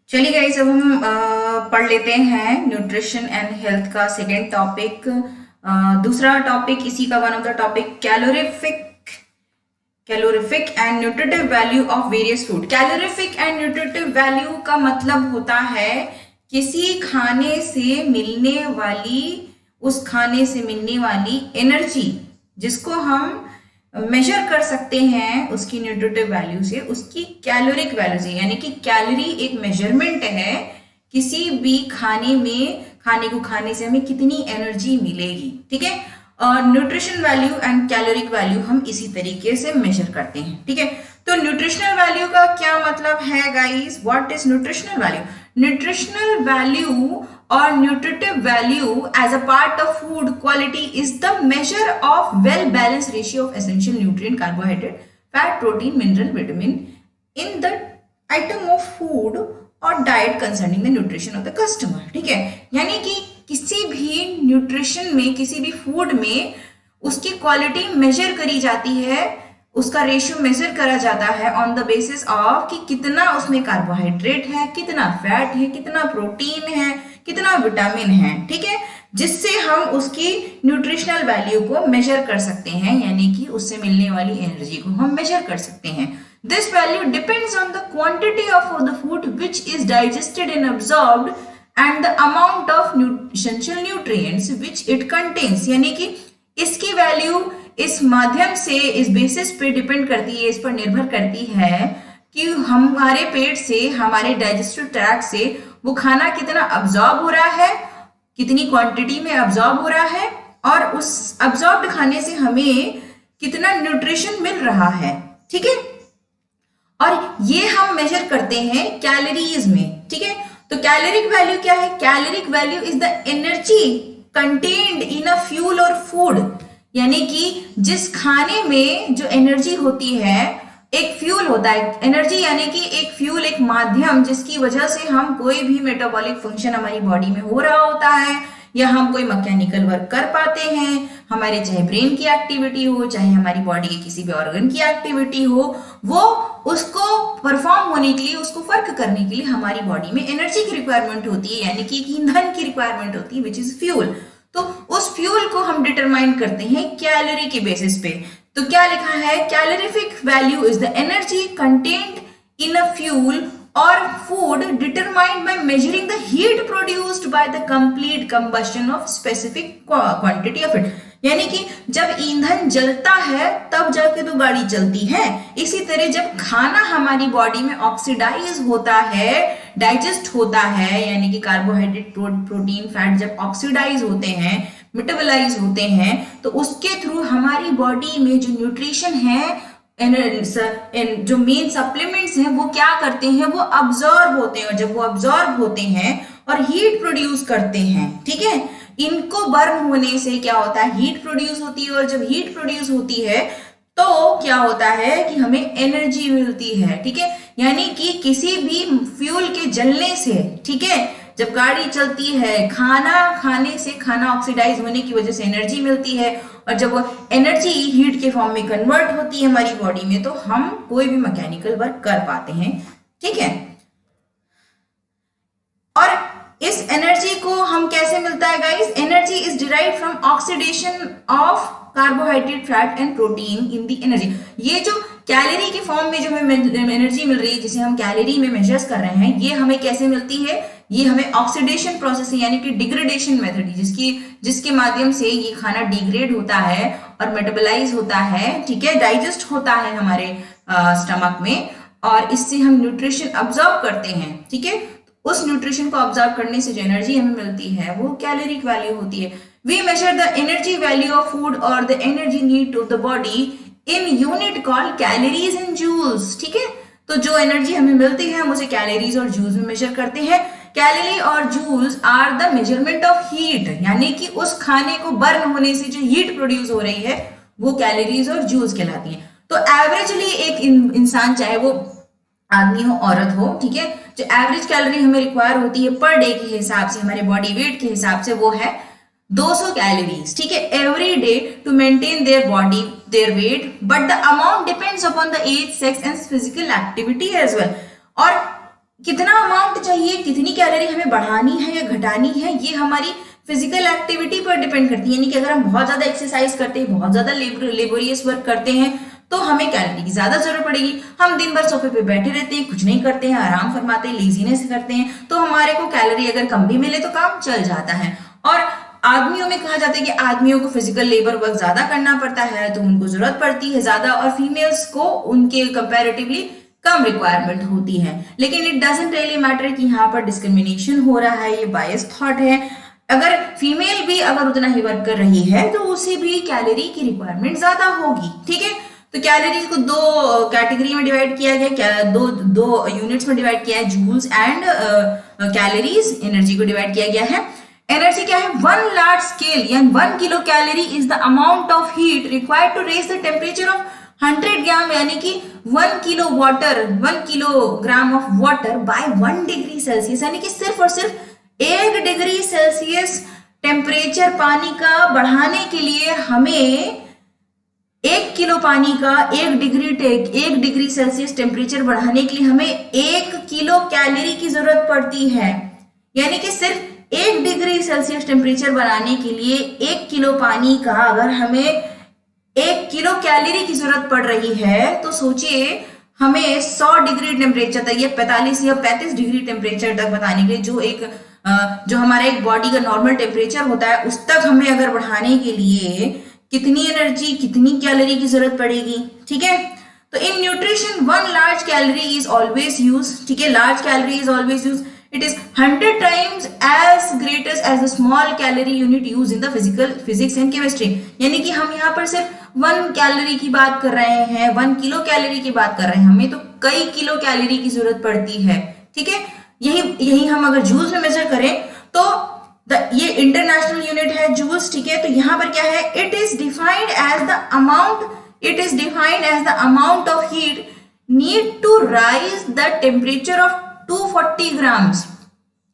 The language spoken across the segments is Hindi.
चलिए गाइस, अब हम पढ़ लेते हैं न्यूट्रिशन एंड हेल्थ का सेकेंड टॉपिक। दूसरा टॉपिक इसी का one of the topic calorific and nutritive value of various food. Calorific and nutritive value का मतलब होता है किसी खाने से मिलने वाली उस खाने से मिलने वाली एनर्जी जिसको हम मेजर कर सकते हैं उसकी न्यूट्रिटिव वैल्यू से, उसकी कैलोरिक वैल्यू से। यानी कि कैलोरी एक मेजरमेंट है किसी भी खाने को खाने से हमें कितनी एनर्जी मिलेगी। ठीक है, और nutrition value and caloric value हम इसी तरीके से मेजर करते हैं। ठीक है, तो न्यूट्रिशनल वैल्यू का क्या मतलब है guys? What is nutritional value? Nutritional value or nutritive value as a part of food quality is the measure of well balanced ratio of essential nutrient, carbohydrate, fat, protein, mineral, vitamin in the item of food or diet concerning the nutrition of the customer। ठीक है, यानी कि किसी भी न्यूट्रिशन में, किसी भी फूड में उसकी क्वालिटी मेजर करी जाती है, उसका रेशियो मेजर करा जाता है ऑन द बेसिस ऑफ कि कितना उसमें कार्बोहाइड्रेट है, कितना फैट है, कितना प्रोटीन है, कितना विटामिन है। ठीक है, जिससे हम उसकी न्यूट्रिशनल वैल्यू को मेजर कर सकते हैं, यानी कि उससे मिलने वाली एनर्जी को हम मेजर कर सकते हैं। This value depends on the quantity of the food which is digested and absorbed and the amount of essential nutrients which it contains. यानी कि इसकी वैल्यू इस माध्यम से, इस बेसिस पे डिपेंड करती है, इस पर निर्भर करती है कि हमारे पेट से, हमारे डाइजेस्टिव ट्रैक्ट से वो खाना कितना अब्सॉर्ब हो रहा है, कितनी क्वांटिटी में अब्सॉर्ब हो रहा है, और उस अब्सॉर्ब्ड खाने से हमें कितना न्यूट्रिशन मिल रहा है। ठीक है, और ये हम मेजर करते हैं कैलोरीज में। ठीक है, तो कैलोरिक वैल्यू क्या है? Caloric value is the energy contained in a fuel or food. यानी कि जिस खाने में जो एनर्जी होती है, एक फ्यूल होता है। एनर्जी यानी कि एक फ्यूल, एक माध्यम जिसकी वजह से हम कोई भी मेटाबॉलिक फंक्शन हमारी बॉडी में हो रहा होता है, या हम कोई मैकेनिकल वर्क कर पाते हैं, हमारे चाहे ब्रेन की एक्टिविटी हो, चाहे हमारी बॉडी के किसी भी ऑर्गन की एक्टिविटी हो, वो उसको परफॉर्म होने के लिए, उसको वर्क करने के लिए हमारी बॉडी में एनर्जी की रिक्वायरमेंट होती है, यानी कि ईंधन की रिक्वायरमेंट होती है, विच इज फ्यूल। तो उस फ्यूल को हम डिटरमाइन करते हैं कैलोरी के बेसिस पे। तो क्या लिखा है? Calorific value is the energy contained in a fuel or food determined by measuring the heat produced by the complete combustion of specific quantity of it. यानी कि जब ईंधन जलता है तब जाके तो गाड़ी चलती है। इसी तरह जब खाना हमारी बॉडी में ऑक्सीडाइज होता है, डाइजेस्ट होता है, यानी कि कार्बोहाइड्रेट, प्रोटीन, फैट जब ऑक्सीडाइज होते हैं, मेटाबोलाइज होते हैं, तो उसके थ्रू हमारी बॉडी में जो न्यूट्रिशन है, जो मेन सप्लीमेंट्स हैं, वो क्या करते हैं? वो अब्सॉर्ब होते हैं। और जब वो अब्सॉर्ब होते हैं और हीट प्रोड्यूस करते हैं, ठीक है, इनको बर्न होने से क्या होता है? हीट प्रोड्यूस होती है। और जब हीट प्रोड्यूस होती है तो क्या होता है कि हमें एनर्जी मिलती है। ठीक है, यानी कि किसी भी फ्यूल के जलने से, ठीक है, जब गाड़ी चलती है, खाना खाने से, खाना ऑक्सीडाइज होने की वजह से एनर्जी मिलती है, और जब वो एनर्जी हीट के फॉर्म में कन्वर्ट होती है हमारी बॉडी में, तो हम कोई भी मैकेनिकल वर्क कर पाते हैं। ठीक है, और इस एनर्जी को हम कैसे मिलता है guys? Energy is derive from oxidation of carbohydrate, fat and protein in the energy. ये जो कैलोरी के फॉर्म में जो हमें एनर्जी मिल रही है, जिसे हम कैलोरी में मेजर्स कर रहे हैं, ये हमें कैसे मिलती है? ये हमें ऑक्सीडेशन प्रोसेस यानी कि डिग्रेडेशन मेथड, जिसके माध्यम से ये खाना डिग्रेड होता है और मेटाबोलाइज होता है, ठीक है, डाइजेस्ट होता है हमारे स्टमक में, और इससे हम न्यूट्रिशन अब्सॉर्ब करते हैं। ठीक है, उस न्यूट्रिशन को ऑब्जर्व करने से जो एनर्जी हमें मिलती है वो कैलोरिक वैल्यू होती है। We measure the energy value of food और the energy need to the body in unit called calories and joules. ठीक है, तो जो एनर्जी हमें मिलती है हम उसे कैलोरीज और जूल्स में मेजर करते हैं। कैलोरी और joules are the measurement of heat, यानी कि उस खाने को बर्न होने से जो हीट प्रोड्यूस हो रही है वो कैलोरीज और जूल्स कहलाती है। तो एवरेजली एक इंसान, चाहे वो आदमी हो, औरत हो, ठीक है, जो एवरेज कैलोरी हमें रिक्वायर होती है पर डे के हिसाब से, हमारे बॉडी वेट के हिसाब से, वो है 200 कैलोरीज। ठीक है, every day to maintain their body, their weight, but the amount depends upon the age, sex and physical activity as well. और कितना अमाउंट चाहिए, कितनी कैलोरी हमें बढ़ानी है या घटानी है, ये हमारी फिजिकल एक्टिविटी पर डिपेंड करती है। यानी कि अगर हम बहुत ज्यादा एक्सरसाइज करते हैं, बहुत ज्यादा लेबोरियस वर्क करते हैं, तो हमें कैलोरी की ज्यादा जरूरत पड़ेगी। हम दिन भर सोफे पे बैठे रहते हैं, कुछ नहीं करते हैं, आराम फरमाते हैं, लेजीनेस करते हैं, तो हमारे को कैलोरी अगर कम भी मिले तो काम चल जाता है। और आदमियों में कहा जाता है कि आदमियों को फिजिकल लेबर वर्क ज्यादा करना पड़ता है, तो उनको जरूरत पड़ती है ज्यादा, और फीमेल्स को उनके कंपैरेटिवली कम रिक्वायरमेंट होती है। लेकिन इट डजंट रियली मैटर कि यहाँ पर डिस्क्रिमिनेशन हो रहा है, ये बायस थॉट है। अगर फीमेल भी अगर उतना ही वर्क कर रही है तो उसे भी कैलोरी की रिक्वायरमेंट ज्यादा होगी, ठीक है। तो कैलोरी को दो कैटेगरी में डिवाइड किया गया, दो यूनिट्स में डिवाइड किया है, जूल्स एंड कैलोरीज। एनर्जी को डिवाइड किया गया है। एनर्जी क्या है, 1 लार्ज स्केल या 1 kilo calorie is the amount of heat required to raise the temperature of 100 gram, यानी कि 1 kilo water, 1 kilogram of water by 1 degree Celsius, यानी कि सिर्फ और सिर्फ 1 डिग्री सेल्सियस टेम्परेचर पानी का बढ़ाने के लिए हमें 1 किलो पानी का 1 डिग्री सेल्सियस टेम्परेचर बढ़ाने के लिए हमें 1 किलो कैलोरी की जरूरत पड़ती है। यानी कि सिर्फ 1 डिग्री सेल्सियस टेम्परेचर बनाने के लिए 1 किलो पानी का अगर हमें 1 किलो कैलोरी की जरूरत पड़ रही है, तो सोचिए हमें 100 डिग्री टेम्परेचर तक, ये 45 या 35 डिग्री टेम्परेचर तक बताने के लिए, जो हमारा एक बॉडी का नॉर्मल टेम्परेचर होता है, उस तक हमें अगर बढ़ाने के लिए कितनी एनर्जी, कितनी कैलोरी की जरूरत पड़ेगी, ठीक है। तो in nutrition 1 large calorie is always use, ठीक है, large calorie is always use. It is 100 times as greatest as the small calorie unit used in the physics and chemistry। यानी कि हम यहाँ पर सिर्फ 1 कैलोरी की बात कर रहे हैं, 1 किलो कैलोरी की बात कर रहे हैं, हमें तो कई किलो कैलोरी की जरूरत पड़ती है, ठीक है। यही हम अगर जूल्स में मेजर करें तो ये इंटरनेशनल यूनिट है जूल्स, ठीक है। तो यहाँ पर क्या है, it is defined as the amount of heat need to rise the temperature of 240 grams,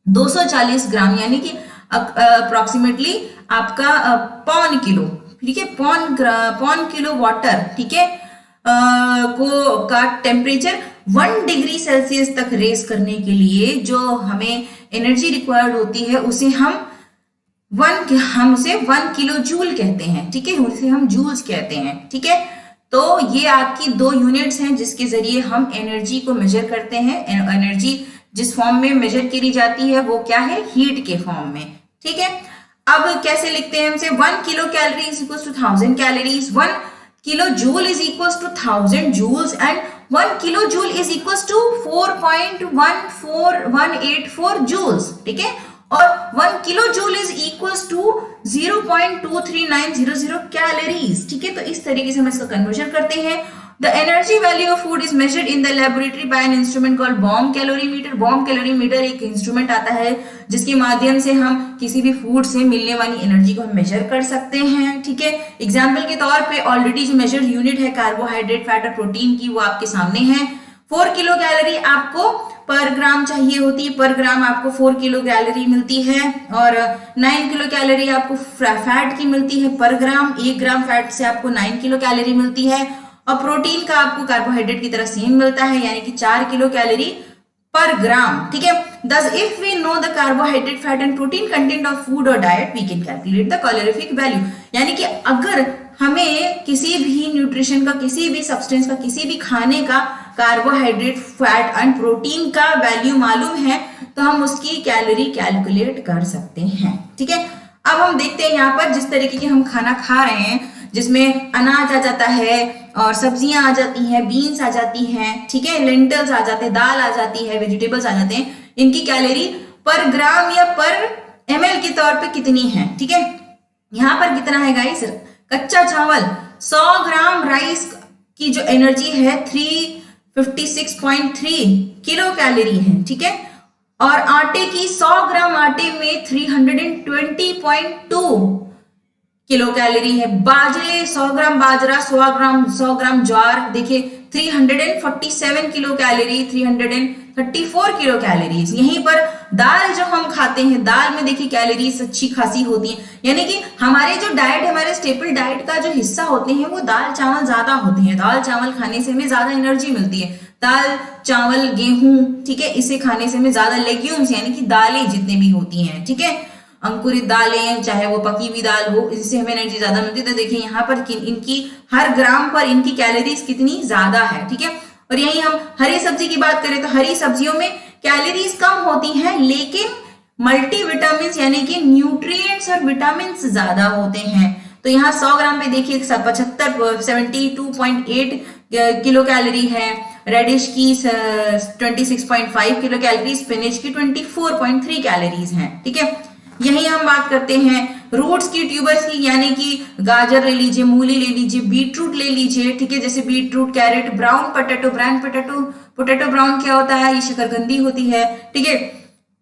240 gram, यानी कि अप्रोक्सीमेटली आपका पौन किलो, ठीक है, पौन किलो वाटर, ठीक है, का टेम्परेचर 1 डिग्री सेल्सियस तक रेस करने के लिए जो हमें एनर्जी रिक्वायर्ड होती है, उसे हम उसे 1 किलो जूल कहते हैं, ठीक है, उसे हम जूल्स कहते हैं, ठीक है। तो ये आपकी 2 यूनिट्स हैं जिसके जरिए हम एनर्जी को मेजर करते हैं। एनर्जी जिस फॉर्म में मेजर करी जाती है वो क्या है, हीट के फॉर्म में, ठीक है। अब कैसे लिखते हैं हमसे, 1 kilo calorie is equal to 1000 calories, 1 kilo joule is equal to 1000 joules and 1 kilo joule is equal to 4.14184 joules, ठीक है। और 1 kilo joule is equal to 0.23900 calories, ठीक है। तो इस तरीके से हम इसका कन्वर्जन करते हैं। The energy value of food is measured in the laboratory by an instrument called bomb calorimeter। bomb calorimeter एक इंस्ट्रूमेंट आता है जिसके माध्यम से हम किसी भी फूड से मिलने वाली एनर्जी को हम मेजर कर सकते हैं, ठीक है। एग्जाम्पल के तौर पे ऑलरेडी जो मेजर्ड यूनिट है कार्बोहाइड्रेट, फैट और प्रोटीन की, वो आपके सामने है। 4 किलो कैलोरी आपको पर ग्राम चाहिए होती है, पर ग्राम आपको 4 किलो कैलोरी मिलती है, और 9 किलो कैलोरी आपको फैट की मिलती है पर ग्राम, 1 ग्राम फैट से आपको 9 किलो कैलोरी मिलती है, और प्रोटीन का आपको कार्बोहाइड्रेट की तरह सेम मिलता है, यानी कि 4 किलो कैलोरी पर ग्राम, ठीक है। Thus, if we know the carbohydrate, fat and protein content of food or diet, we can calculate the calorific value। यानी कि अगर हमें किसी भी न्यूट्रिशन का, किसी भी सब्सटेंस का, किसी भी खाने का कार्बोहाइड्रेट, फैट एंड प्रोटीन का वैल्यू मालूम है तो हम उसकी कैलोरी कैलकुलेट कर सकते हैं, ठीक है। अब हम देखते हैं यहाँ पर जिस तरीके के हम खाना खा रहे हैं, जिसमें अनाज आ जाता है और सब्जियां आ जाती हैं, बीन्स आ जाती हैं, ठीक है, लेंटल्स आ जाते हैं, दाल आ जाती है, वेजिटेबल्स आ जाते हैं, इनकी कैलोरी पर ग्राम या पर ml के तौर पे कितनी है, ठीक है। यहाँ पर कितना है गाइस, कच्चा चावल 100 ग्राम राइस की जो एनर्जी है 356.3 किलो कैलोरी है, ठीक है। और आटे की 100 ग्राम आटे में 320.2 किलो कैलोरी है। बाजरे 100 ग्राम बाजरा, 100 ग्राम ज्वार, देखिए 347 किलो कैलोरी, 334 किलो कैलोरीज। यहीं पर दाल जो हम खाते हैं, दाल में देखिए कैलोरीज अच्छी खासी होती हैं, यानी कि हमारे जो डाइट, हमारे स्टेपल डाइट का जो हिस्सा होते हैं वो दाल चावल ज्यादा होते हैं। दाल चावल खाने से हमें ज्यादा एनर्जी मिलती है। दाल चावल गेहूं, ठीक है, इसे खाने से हमें ज्यादा लेग्यूम्स यानी कि दालें जितनी भी होती हैं, ठीक है, अंकुरित दालें, चाहे वो पकी हुई दाल हो, इससे हमें एनर्जी ज्यादा मिलती है। तो देखिए यहाँ पर इनकी हर ग्राम पर इनकी कैलोरीज कितनी ज्यादा है, ठीक है। और यही हम हरी सब्जी की बात करें तो हरी सब्जियों में कैलोरीज कम होती हैं, लेकिन मल्टीविटामिन यानी कि न्यूट्रिएंट्स और विटामिन ज्यादा होते हैं। तो यहाँ 100 ग्राम पे देखिए 72.8 किलो कैलोरी है, रेडिश की 26.5 किलो कैलोरी, स्पिनच की 24.3 कैलोरीज हैं, ठीक है। यही हम बात करते हैं रूट्स की, ट्यूबर्स की, यानी कि गाजर ले लीजिए, मूली ले लीजिए, बीटरूट ले लीजिए, ठीक है, जैसे beetroot, carrot, brown potato, potato brown क्या होता है, ये शकरकंदी होती है, ठीक है।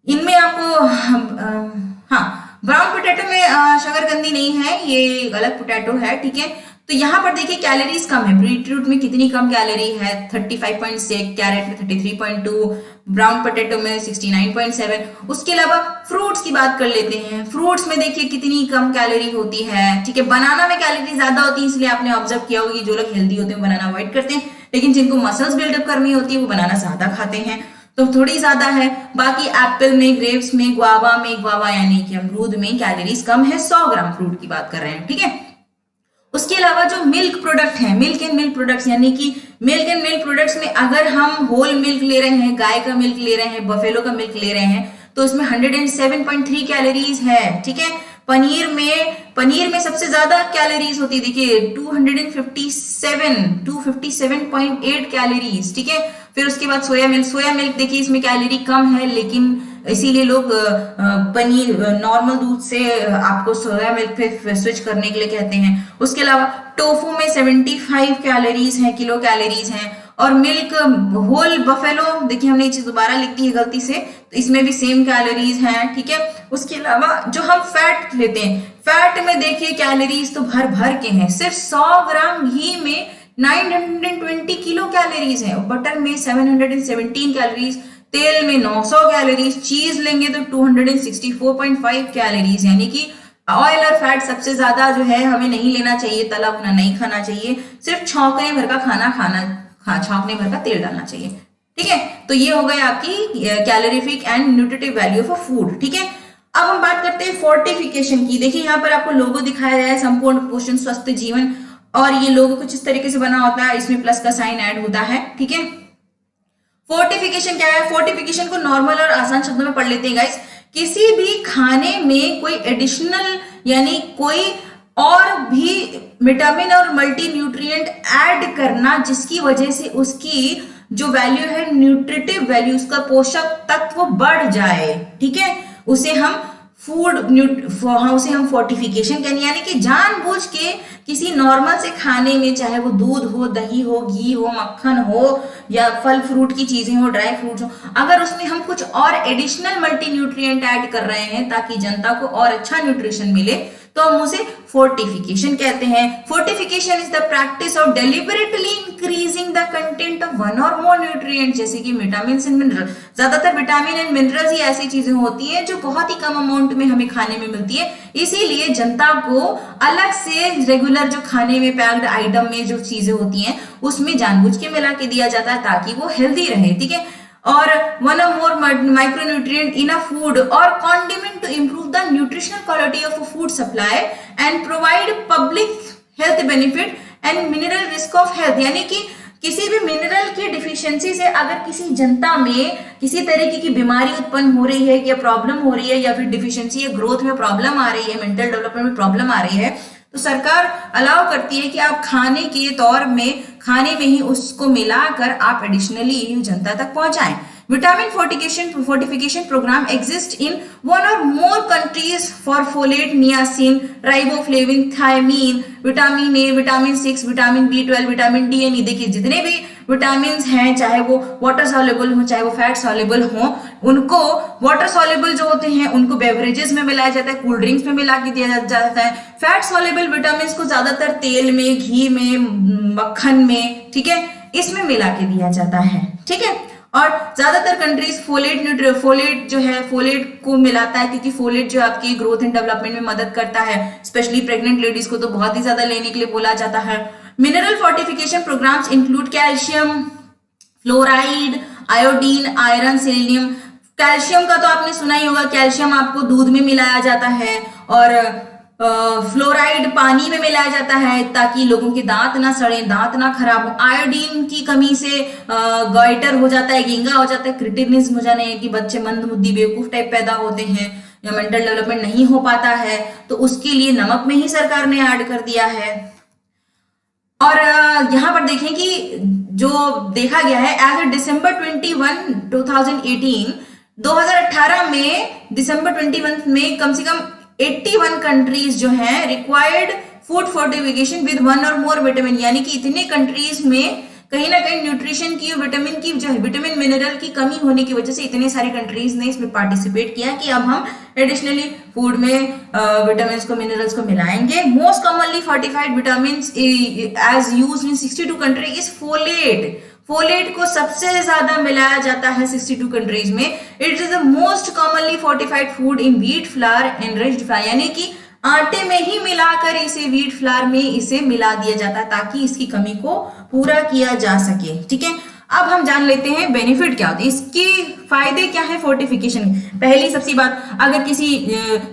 इनमें आपको हाँ, ब्राउन पोटैटो में शकरकंदी नहीं है, ये अलग पोटैटो है, ठीक है। तो यहाँ पर देखिए कैलोरीज कम है, बीटरूट में कितनी कम कैलोरी है, 35.6, कैरेट में 33.2, ब्राउन पोटैटो में 69.7। उसके अलावा फ्रूट्स की बात कर लेते हैं। फ्रूट्स में देखिए कितनी कम कैलोरी होती है, ठीक है। बनाना में कैलोरी ज्यादा होती है, इसलिए आपने ऑब्जर्व किया होगा कि जो लोग हेल्दी होते हैं बनाना अवॉइड करते हैं, लेकिन जिनको मसल्स बिल्डअप करनी होती है वो बनाना ज्यादा खाते हैं, तो थोड़ी ज्यादा है। बाकी एप्पल में, ग्रेप्स में, गुआवा यानी कि अमरूद में कैलोरीज कम है। 100 ग्राम फ्रूट की बात कर रहे हैं, ठीक है। उसके अलावा जो मिल्क प्रोडक्ट है, मिल्क एंड मिल्क प्रोडक्ट्स, यानी कि मिल्क एंड मिल्क प्रोडक्ट्स में अगर हम होल मिल्क ले रहे हैं, गाय का मिल्क ले रहे हैं, बफेलो का मिल्क ले रहे हैं, तो उसमें 107.3 कैलोरीज है, ठीक है। पनीर में सबसे ज्यादा कैलोरीज होती है, देखिए 257.8 कैलोरीज, ठीक है। फिर उसके बाद सोया मिल्क देखिए इसमें कैलोरी कम है, लेकिन इसीलिए लोग पनीर नॉर्मल दूध से आपको सोया मिल्क पे स्विच करने के लिए कहते हैं। उसके अलावा टोफू में 75 कैलोरीज हैं, किलो कैलोरीज हैं। और मिल्क होल बफेलो, देखिए हमने ये चीज दोबारा लिख दी है गलती से, तो इसमें भी सेम कैलोरीज हैं, ठीक है। उसके अलावा जो हम फैट लेते हैं, फैट में देखिए कैलोरीज तो भर भर के हैं। सिर्फ 100 ग्राम घी में 920 किलो कैलोरीज है, बटर में 717 कैलोरीज, तेल में 900 कैलोरीज, चीज लेंगे तो 264.5 कैलोरीज, यानी कि ऑयल और फैट सबसे ज्यादा जो है हमें नहीं लेना चाहिए, तला भुना नहीं खाना चाहिए, सिर्फ छौंकने भर का छौंकने भर का तेल डालना चाहिए, ठीक है। तो ये हो गए आपकी calorific and nutritive value of food, ठीक है। अब हम बात करते हैं फोर्टिफिकेशन की। देखिए यहाँ पर आपको लोगो दिखाया गया है, संपूर्ण पोषण स्वस्थ जीवन, और ये लोगो कुछ इस तरीके से बना होता है, इसमें प्लस का साइन ऐड होता है, ठीक है। फोर्टिफिकेशन क्या है? फोर्टिफिकेशन को नॉर्मल और आसान शब्दों में पढ़ लेते हैं गाइस। किसी भी खाने में कोई एडिशनल यानी कोई और भी विटामिन और मल्टी न्यूट्रिएंट ऐड करना, जिसकी वजह से उसकी जो वैल्यू है, न्यूट्रिटिव वैल्यू, उसका पोषक तत्व बढ़ जाए, ठीक है, उसे हम उसे हम फोर्टिफिकेशन कहते हैं। यानी कि जानबूझ के किसी नॉर्मल से खाने में, चाहे वो दूध हो, दही हो, घी हो, मक्खन हो, या फल फ्रूट की चीजें हो, ड्राई फ्रूट्स हो, अगर उसमें हम कुछ और एडिशनल मल्टी न्यूट्रिएंट ऐड कर रहे हैं ताकि जनता को और अच्छा न्यूट्रिशन मिले, तो हम उसे फोर्टिफिकेशन कहते हैं। Fortification is the practice of deliberately increasing the content of one or more nutrient, जैसे कि विटामिन एंड मिनरल। ज्यादातर विटामिन एंड मिनरल्स ही ऐसी चीजें होती हैं जो बहुत ही कम अमाउंट में हमें खाने में मिलती है, इसीलिए जनता को अलग से रेगुलर जो खाने में पैक्ड आइटम में जो चीजें होती हैं उसमें जानबूझ के मिला के दिया जाता है ताकि वो हेल्दी रहे, ठीक है। Or one or more micronutrient in a food or condiment to improve the nutritional quality of food supply and provide public health benefit and mineral risk of health. यानी कि किसी भी मिनरल की डिफिशियंसी से अगर किसी जनता में किसी तरीके की बीमारी उत्पन्न हो रही है, या प्रॉब्लम हो रही है, या फिर डिफिशियंसी या ग्रोथ में प्रॉब्लम आ रही है, मेंटल डेवलपमेंट में प्रॉब्लम आ रही है, तो सरकार अलाउ करती है कि आप खाने के तौर में, खाने में ही उसको मिलाकर आप एडिशनली जनता तक पहुंचाएं। Vitamin fortification program exist in one or more countries for folate, niacin, riboflavin, thiamine, vitamin A, vitamin 6, vitamin B12, vitamin D and E. देखिए जितने भी विटामिन हैं, चाहे वो वाटर सॉल्युबल हो, चाहे वो फैट सॉल्युबल हो, उनको वाटर सॉल्युबल जो होते हैं उनको बेवरेजेस में मिलाया जाता है, कोल्ड ड्रिंक्स में मिला के दिया जाता है। फैट सॉल्युबल विटामिन को ज्यादातर तेल में, घी में, मक्खन में, ठीक है, इसमें मिला के दिया जाता है, ठीक है। और ज्यादातर कंट्रीज फोलेट जो है फोलेट को मिलाता है, क्योंकि फोलेट जो आपकी ग्रोथ एंड डेवलपमेंट में मदद करता है, स्पेशली प्रेग्नेंट लेडीज को तो बहुत ही ज्यादा लेने के लिए बोला जाता है। Mineral fortification programs include calcium, fluoride, iodine, iron, selenium. Calcium का तो आपने सुना ही होगा, कैल्शियम आपको दूध में मिलाया जाता है, और फ्लोराइड पानी में मिलाया जाता है ताकि लोगों के दांत ना सड़े, दांत ना खराब हो। आयोडीन की कमी से गॉइटर हो जाता है, गेंगा हो जाता है, क्रिटिनिज्म हो जाने कि बच्चे मंदबुद्धि बेवकूफ टाइप पैदा होते हैं या मेंटल डेवलपमेंट नहीं हो पाता है, तो उसके लिए नमक में ही सरकार ने ऐड कर दिया है। और यहाँ पर देखें कि जो देखा गया है एज दिसंबर 21, 2018 में दिसंबर 21 में कम से कम 81 कंट्रीज जो है required food fortification with one or more vitamin, यानी कि इतने कंट्रीज में कहीं ना कहीं न्यूट्रिशन की, विटामिन की जो है विटामिन मिनरल की कमी होने की वजह से इतने सारे कंट्रीज ने इसमें पार्टिसिपेट किया कि अब हम एडिशनली फूड में विटामिन को, मिनरल्स को मिलाएंगे। Most commonly fortified vitamin as used in 62 country is folate. Folate को सबसे ज्यादा मिलाया जाता है 62 कंट्रीज में। It is the most commonly fortified food in wheat flour enriched flour, यानी कि आटे में ही मिलाकर इसे व्हीट फ्लावर में इसे मिला दिया जाता है ताकि इसकी कमी को पूरा किया जा सके, ठीक है। अब हम जान लेते हैं बेनिफिट क्या होते हैं, इसके फायदे क्या है फोर्टिफिकेशन। पहली सबसे बात, अगर किसी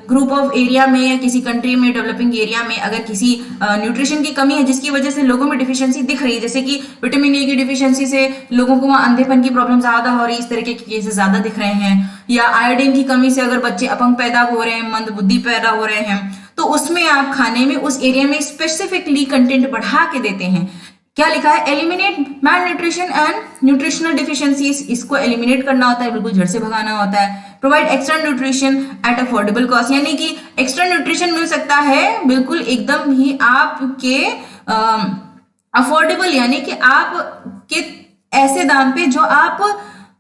ग्रुप ऑफ एरिया में या किसी कंट्री में, डेवलपिंग एरिया में अगर किसी न्यूट्रिशन की कमी है जिसकी वजह से लोगों में डिफिशियंसी दिख रही है, जैसे कि विटामिन ए की डिफिशियंसी से लोगों को वहां अंधेपन की प्रॉब्लम ज्यादा हो रही है, इस तरीके के केसेस ज्यादा दिख रहे हैं, या आयोडीन की कमी से अगर बच्चे अपंग पैदा हो रहे हैं, मंदबुद्धि पैदा हो रहे हैं, तो उसमें आप खाने में उस एरिया में स्पेसिफिकली कंटेंट बढ़ा के देते हैं। क्या लिखा है, eliminate malnutrition and nutritional deficiencies, इसको एलिमिनेट करना होता है, बिल्कुल जड़ से भगाना होता है। Provide extra nutrition at affordable cost, यानी कि एक्स्ट्रा न्यूट्रिशन मिल सकता है बिल्कुल एकदम ही आपके अफोर्डेबल, यानी कि आपके ऐसे दाम पे जो आप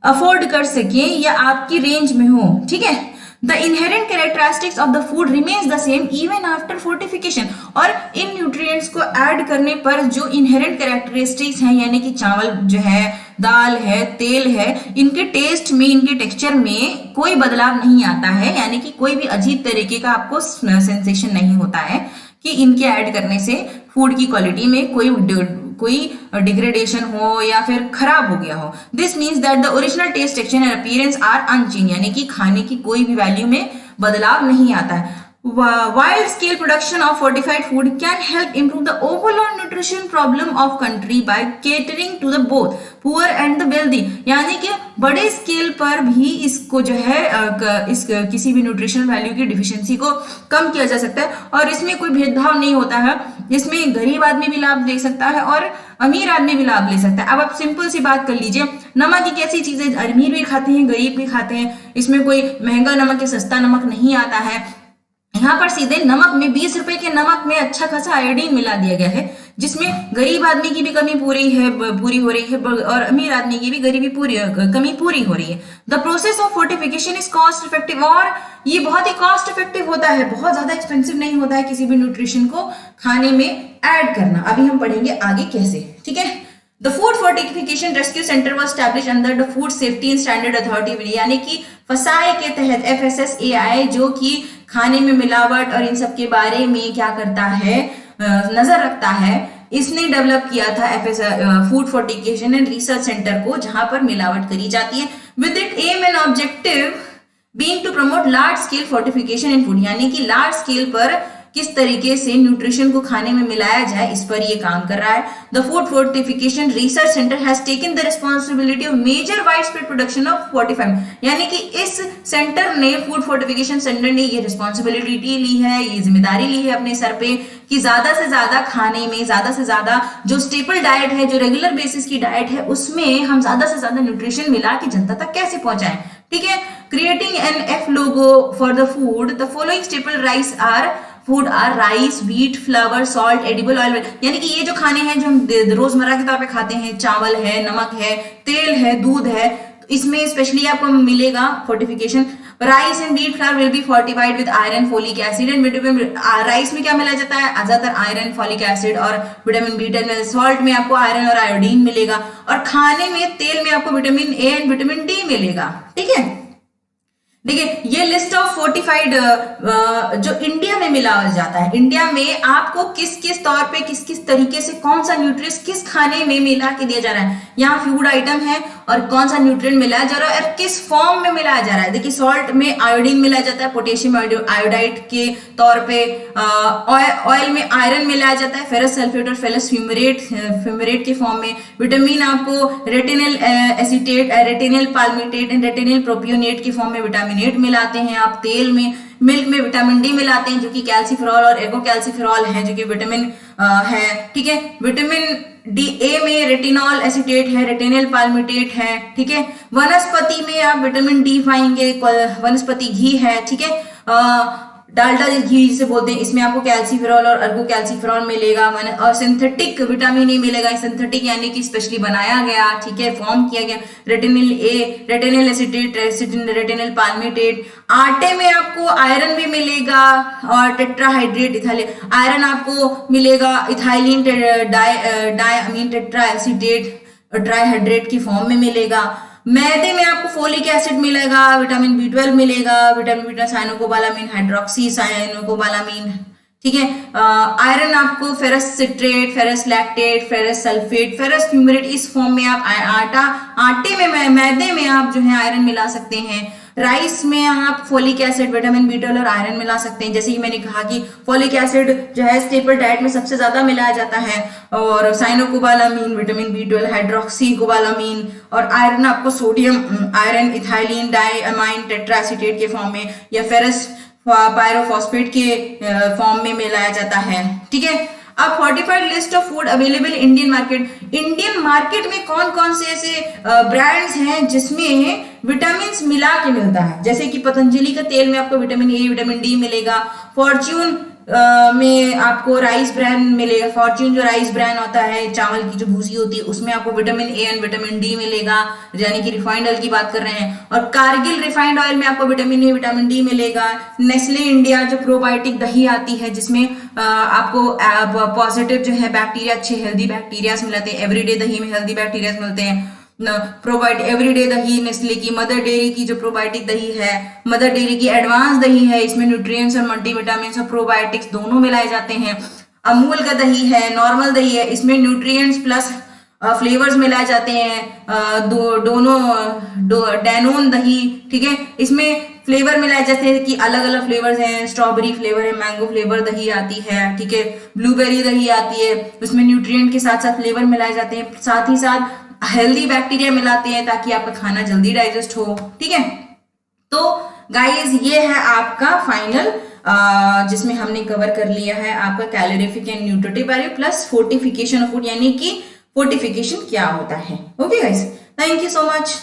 अफोर्ड कर सके या आपकी रेंज में हो, ठीक है। The inherent characteristics of the food remains the same even after fortification, और इन न्यूट्रिएंट्स को ऐड करने पर जो इनहेरेंट कैरेक्टरिस्टिक्स हैं, यानी कि चावल जो है, दाल है, तेल है, इनके टेस्ट में, इनके टेक्सचर में कोई बदलाव नहीं आता है, यानी कि कोई भी अजीब तरीके का आपको सेंसेशन नहीं होता है कि इनके ऐड करने से फूड की क्वालिटी में कोई डिग्रेडेशन हो या फिर खराब हो गया हो। This means that the original taste, texture and appearance are unchanged, यानी कि खाने की कोई भी वैल्यू में बदलाव नहीं आता है। Wide scale production of fortified food can help improve the overall nutrition problem of country by catering to the both poor and the wealthy, यानी कि बड़े स्केल पर भी इसको जो है इस किसी भी न्यूट्रिशन वैल्यू की डिफिशियंसी को कम किया जा सकता है, और इसमें कोई भेदभाव नहीं होता है। इसमें गरीब आदमी भी लाभ ले सकता है और अमीर आदमी भी लाभ ले सकता है। अब आप सिंपल सी बात कर लीजिए, नमक एक ऐसी चीज है, अमीर भी खाते हैं, गरीब भी खाते हैं, इसमें कोई महंगा नमक या सस्ता नमक नहीं आता है। यहाँ पर सीधे नमक में 20 रुपए के नमक में अच्छा खासा आयोडीन मिला दिया गया है, जिसमें गरीब आदमी की भी कमी पूरी हो रही है और अमीर आदमी की भी कमी पूरी हो रही है। The process of fortification is cost effective, और ये बहुत ही कॉस्ट इफेक्टिव होता है, बहुत ज्यादा एक्सपेंसिव नहीं होता है किसी भी न्यूट्रिशन को खाने में ऐड करना। अभी हम पढ़ेंगे आगे कैसे, ठीक है। The food fortification rescue centre was established under the food safety and standard authority, यानी कि फसाई के तहत FSSAI, जो कि खाने में मिलावट और इन सब के बारे में क्या करता है, नजर रखता है, इसने डेवलप किया था food fortification and research centre को, जहां पर मिलावट करी जाती है। With it aim and objective being to promote large scale fortification in food, यानी कि लार्ज स्केल पर किस तरीके से न्यूट्रिशन को खाने में मिलाया जाए, इस पर ये काम कर रहा है। The food fortification research centre has taken the responsibility of major wide spread production of fortified, यानी कि इस सेंटर ने, फूड फोर्टिफिकेशन सेंटर ने ये रिस्पॉन्सिबिलिटी ली है, ये जिम्मेदारी ली है अपने सर पे कि ज्यादा से ज्यादा खाने में, ज्यादा से ज्यादा जो स्टेपल डाइट है, जो रेगुलर बेसिस की डाइट है, उसमें हम ज्यादा से ज्यादा न्यूट्रिशन मिला के जनता तक कैसे पहुंचाएं, ठीक है। Creating an F logo for the food, the following staple food are rice, wheat, flour, salt, edible oil, यानी कि ये जो खाने हैं जो हम रोजमर्रा के तौर पे खाते हैं, चावल है, नमक है, तेल है, दूध है, इसमें स्पेशली आपको मिलेगा fortification. Rice and wheat flour will be fortified with iron, folic acid and vitamin. Rice में क्या मिला जाता है? ज्यादातर आयरन, फोलिक एसिड और विटामिन B12। सॉल्ट में आपको आयरन और आयोडीन मिलेगा, और खाने में तेल में आपको vitamin A and vitamin D मिलेगा। ठीक है, देखिए ये लिस्ट ऑफ फोर्टिफाइड जो इंडिया में मिला जाता है, इंडिया में आपको किस किस तौर पे, किस किस तरीके से, कौन सा न्यूट्रिएंट्स किस खाने में मिला के दिया जा रहा है, यहाँ फूड आइटम है और कौन सा न्यूट्रिएंट मिलाया जा रहा है और किस फॉर्म में मिलाया जा रहा है। देखिए सॉल्ट में आयोडीन मिलाया जाता है, पोटेशियम आयोडाइड के तौर पे। ऑयल में आयरन मिलाया जाता है, फेरस सल्फेट और फेरस फ्यूमरेट के फॉर्म में। विटामिन आपको retinal acetate, retinal palmitate and retinal propionate के फॉर्म में विटामिन मिलाते हैं आप तेल में। मिल्क में विटामिन डी मिलाते हैं जो कि कैल्सीफेरॉल और एगोकैल्सीफेरॉल है जो कि विटामिन है। ठीक है, विटामिन डी ए में रेटिनॉल एसीटेट है, रेटिनल पाल्मिटेट है। ठीक है, वनस्पति में आप विटामिन डी पाएंगे, वनस्पति घी है। ठीक है, डाल्डा घी जिसे बोलते हैं, इसमें आपको कैल्सीफेरॉल और अर्गोकैल्सीफेरॉल मिलेगा। और सिंथेटिक विटामिन ए मिलेगा, सिंथेटिक यानी कि स्पेशली बनाया गया, ठीक है, फॉर्म किया गया। रेटिनल ए, रेटिनल एसीटेट, रेटिनल पाल्मिटेट। आटे में आपको आयरन भी मिलेगा और टेट्राहाइड्रेट इथाइलिन आयरन आपको मिलेगा, इथाइलिन डायअमीन टेट्रा एसीटेट ट्राइहाइड्रेट की फॉर्म में मिलेगा। मैदे में आपको फोलिक एसिड मिलेगा, विटामिन B12 मिलेगा, विटामिन B12 साइनोकोबालामीन, हाइड्रोक्सी साइनोकोबालामीन। ठीक है, आयरन आपको ferrous citrate, ferrous lactate, ferrous sulphate, ferrous fumarate, इस फॉर्म में आप आटे में, मैदे में आप जो है आयरन मिला सकते हैं। राइस में आप फोलिक एसिड, विटामिन B12 और आयरन मिला सकते हैं। जैसे कि मैंने कहा कि फोलिक एसिड जो है स्टेपल डाइट में सबसे ज्यादा मिलाया जाता है, और साइनोकोबालामीन, विटामिन B12, हाइड्रोक्सी कोबालामीन, और आयरन आपको सोडियम आयरन, इथाइलिन डायअमाइन टेट्राएसीटेट के फॉर्म में या फेरस पायरोफॉस्फेट के फॉर्म में मिलाया जाता है। ठीक है, अब fortified list of food available Indian market. Indian market में कौन कौन से ऐसे ब्रांड्स हैं जिसमें विटामिन मिला के मिलता है। जैसे कि पतंजलि का तेल में आपको विटामिन ए, विटामिन डी मिलेगा। फॉर्च्यून में आपको राइस ब्रांड मिलेगा। फॉर्च्यून जो राइस ब्रांड होता है, चावल की जो भूसी होती है, उसमें आपको vitamin A and vitamin D मिलेगा, यानी कि रिफाइंड ऑयल की बात कर रहे हैं। और कारगिल रिफाइंड ऑयल में आपको विटामिन ए, विटामिन डी मिलेगा। नेस्ले इंडिया जो प्रोबायोटिक दही आती है, जिसमें आपको पॉजिटिव जो है बैक्टीरिया, अच्छे हेल्दी बैक्टीरियाज मिलते हैं। एवरीडे दही में हेल्दी बैक्टीरियाज मिलते हैं। प्रोबायोटिक एवरीडे दही, नेस्ले की, मदर डेयरी की जो प्रोबायोटिक दही है, मदर डेयरी की एडवांस दही है, इसमें न्यूट्रिएंट्स और मल्टीविटामिन्स और प्रोबायोटिक्स दोनों मिलाए जाते हैं। अमूल का दही है, नॉर्मल दही है, इसमें न्यूट्रिएंट्स प्लस फ्लेवर्स मिलाए जाते हैं। डैनोन दही, ठीक है, इसमें फ्लेवर मिलाए जाते हैं कि अलग अलग फ्लेवर्स हैं। स्ट्रॉबेरी फ्लेवर है, मैंगो फ्लेवर दही आती है, ठीक है, ब्लूबेरी दही आती है। उसमें न्यूट्रिएंट के साथ साथ फ्लेवर मिलाए जाते हैं, साथ ही साथ हेल्दी बैक्टीरिया मिलाते हैं ताकि आपका खाना जल्दी डाइजेस्ट हो। ठीक है, तो गाइस ये है आपका फाइनल जिसमें हमने कवर कर लिया है आपका calorific and nutritive value plus fortification of food, यानी कि फोर्टिफिकेशन क्या होता है। Okay guys, thank you so much.